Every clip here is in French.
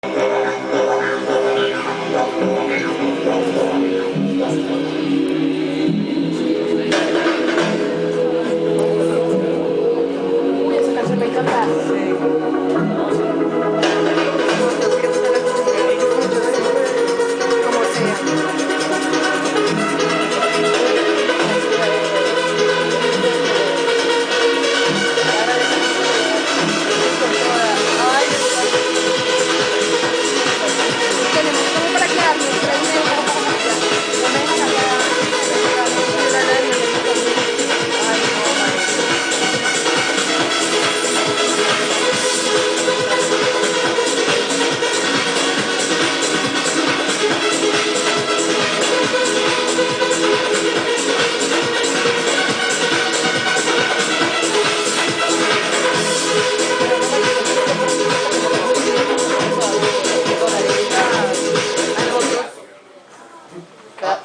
Uy, esa canción me encanta. Como sea. Tenemos como para quedarnos 3 meses. No me dejan hablar.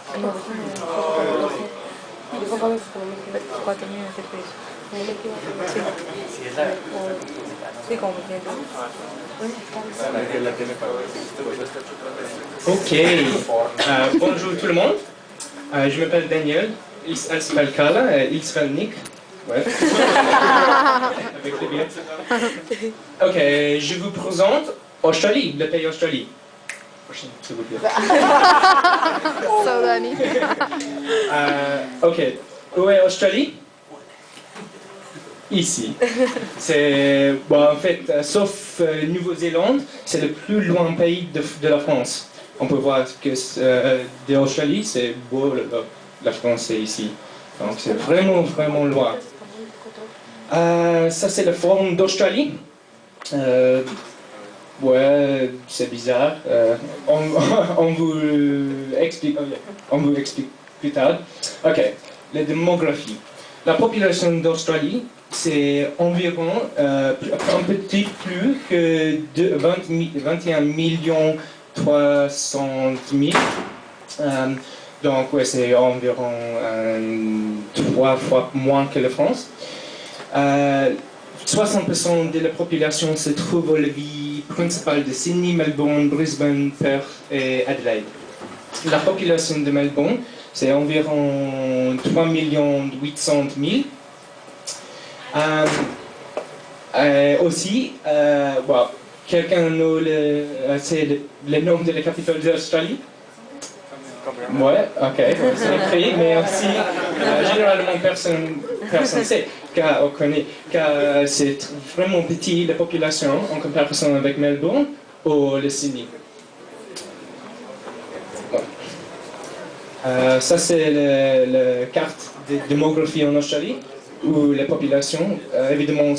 Ay, no, madre. Yo compraba como 4 millones de pesos. ¿No me equivoco? Sí. Sí, como 500. Ok. Bonjour tout le monde. Je m'appelle Daniel. Elle s'appelle Carla. Il s'appelle Nick. Ouais. Avec plaisir. Ok, je vous présente Australie, le pays Australie. Prochaine, s'il vous plaît. So, Dani. Ok, où est Australie? Ici. C'est, bon, en fait, sauf Nouvelle-Zélande, c'est le plus loin pays de la France. On peut voir que de Australie, c'est beau, la France c'est ici. Donc c'est vraiment, vraiment loin. Ça c'est la forme d'Australie. Ouais, c'est bizarre. On vous explique plus tard. Ok, la démographie. La population d'Australie, c'est environ un petit plus que 21 300 000. Donc, ouais, c'est environ 3 fois moins que la France. 60% de la population se trouve à la ville principale de Sydney, Melbourne, Brisbane, Perth et Adelaide. La population de Melbourne, c'est environ 3 800 000. Aussi, bon, quelqu'un a le nom de la capitale d'Australie? Ouais, ok, c'est écrit, mais aussi, généralement, personne sait, car on connaît, car c'est vraiment petit, la population, en comparaison avec Melbourne ou le Sydney. Bon. Ça, c'est la carte de démographie en Australie, où la population, évidemment,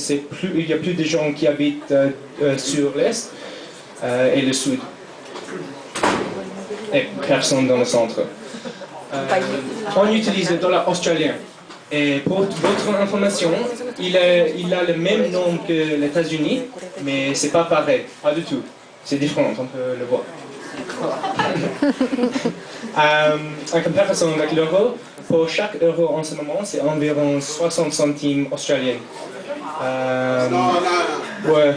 il y a plus de gens qui habitent sur l'est et le sud. Et personne dans le centre. On utilise le dollar australien. Et pour votre information, il a le même nom que les États-Unis, mais c'est pas pareil, pas du tout. C'est différent, on peut le voir. En comparaison avec l'euro, pour chaque euro en ce moment, c'est environ 60 centimes australiens. Ouais,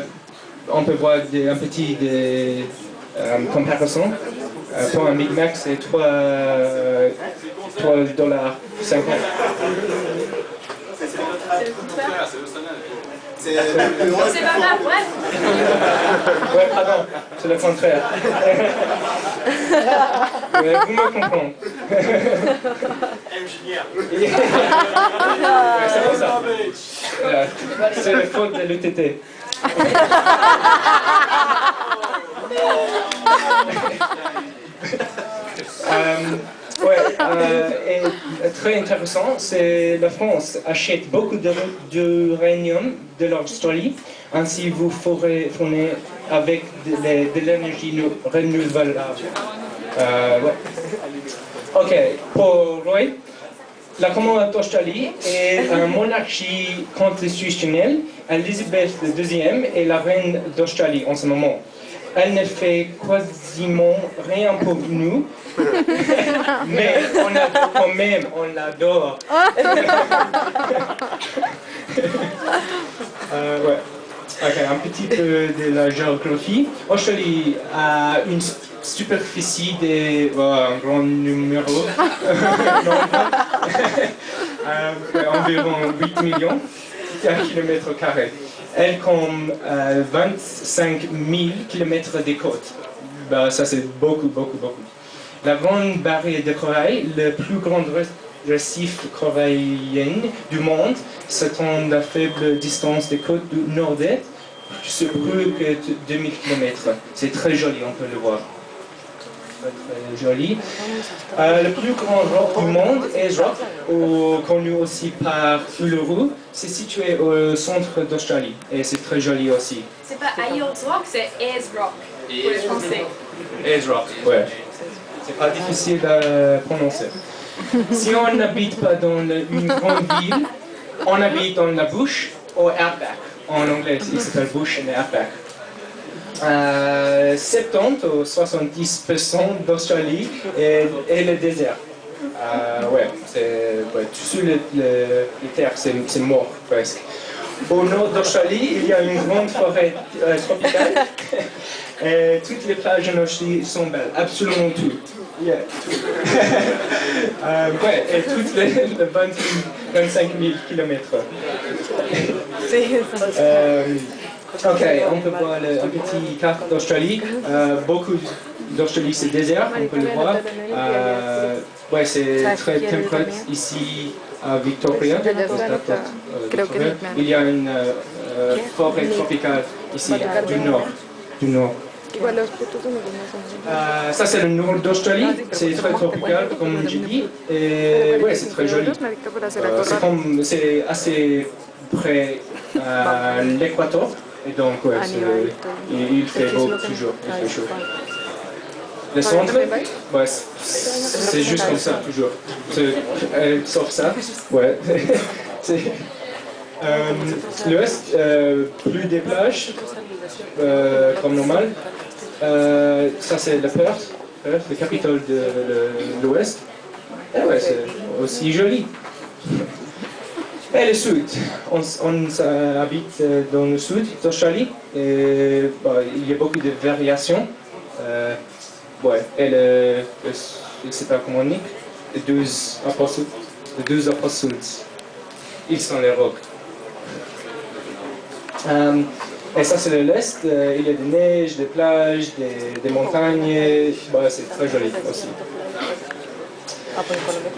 on peut voir un petit comparaison. Pour un Big Mac, c'est 3,50 $. C'est pas grave, ouais. Ouais, pardon, c'est le contraire. Ouais, vous me comprenez. C'est pour ça. C'est la faute de l'UTT. Et très intéressant, c'est la France achète beaucoup d'uranium de l'Australie, ainsi vous fournissez avec de l'énergie renouvelable. Ouais. Ok, pour Roy, la Commonwealth d'Australie est une monarchie constitutionnelle. Elizabeth II est la reine d'Australie en ce moment. Elle ne fait quasiment rien pour nous, mais quand même, on l'adore. Ouais. Ok, un petit peu de la géographie. Australie a une superficie de un grand numéro, environ 8 millions de kilomètres carrés. Elle compte 25 000 kilomètres de côtes. Bah, ça c'est beaucoup, beaucoup, beaucoup. La grande barrière de corail, le plus grand récif corallien du monde, s'étend à faible distance des côtes du nord-est, sur plus que 2000 km. C'est très joli, on peut le voir. Très joli. Le plus grand roc du monde, Ayers Rock, connu aussi par Uluru, c'est situé au centre d'Australie et c'est très joli aussi. C'est pas Ayers Rock, c'est Ayers Rock pour les Français. Ayers Rock, ouais. C'est pas difficile à prononcer. Si on n'habite pas dans une grande ville, on habite dans la bush ou outback. En anglais, il s'appelle bush et outback. 70 ou 70% d'Australie est le désert. Sur les terres, c'est mort presque. Au nord d'Australie, il y a une grande forêt tropicale. Et toutes les plages en Australie sont belles, absolument toutes. Yeah, tout. Et toutes les 25 000 km. Ok, on peut voir un petit carte d'Australie. Beaucoup d'Australie c'est désert, on peut le voir. C'est très tempéré ici à Victoria. Il y a une forêt tropicale ici du nord. Ça c'est le nord d'Australie, c'est très tropical comme j'ai dit, et c'est très joli. C'est assez près à l'équateur, et donc il fait beau toujours, il fait chaud. Le centre, c'est juste comme ça toujours, sauf ça, L'ouest, plus des plages, comme normal. Ça c'est le Perth, la capitale de l'Ouest. C'est aussi joli. Et le sud, on habite dans le sud d'Australie. Il y a beaucoup de variations. C'est pas comment on dit, les 12 apôtres. Ils sont les rocs. Et ça c'est l'est, il y a des neiges, des plages, des montagnes, c'est très joli aussi.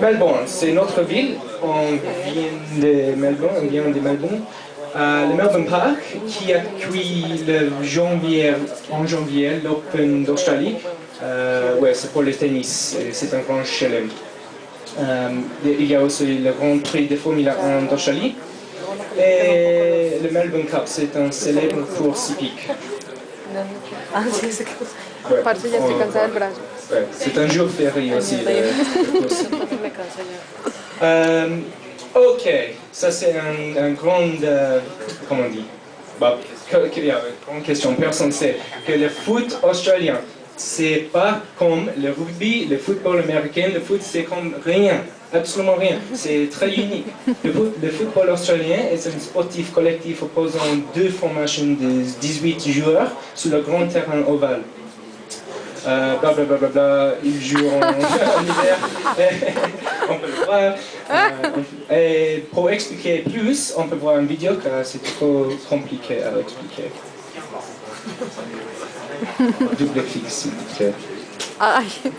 Melbourne, c'est notre ville, on vient de Melbourne. Le Melbourne Park, qui accueille en janvier l'Open d'Australie, c'est pour le tennis, c'est un grand chelem. Il y a aussi le Grand Prix de Formule 1 d'Australie. Et le Melbourne Cup, c'est un célèbre course hippique. C'est un jour férié aussi. Ok, ça c'est un grand, comment on dit, il y a une grande question. Personne sait que le foot australien, c'est pas comme le rugby, le football américain, le foot c'est comme rien. Absolument rien, c'est très unique. Le football australien est un sportif collectif opposant deux formations de 18 joueurs sur le grand terrain ovale. Ils jouent en hiver, on peut le voir. Et pour expliquer plus, on peut voir une vidéo car c'est trop compliqué à expliquer. Double clic s'il vous plaît. Aïe.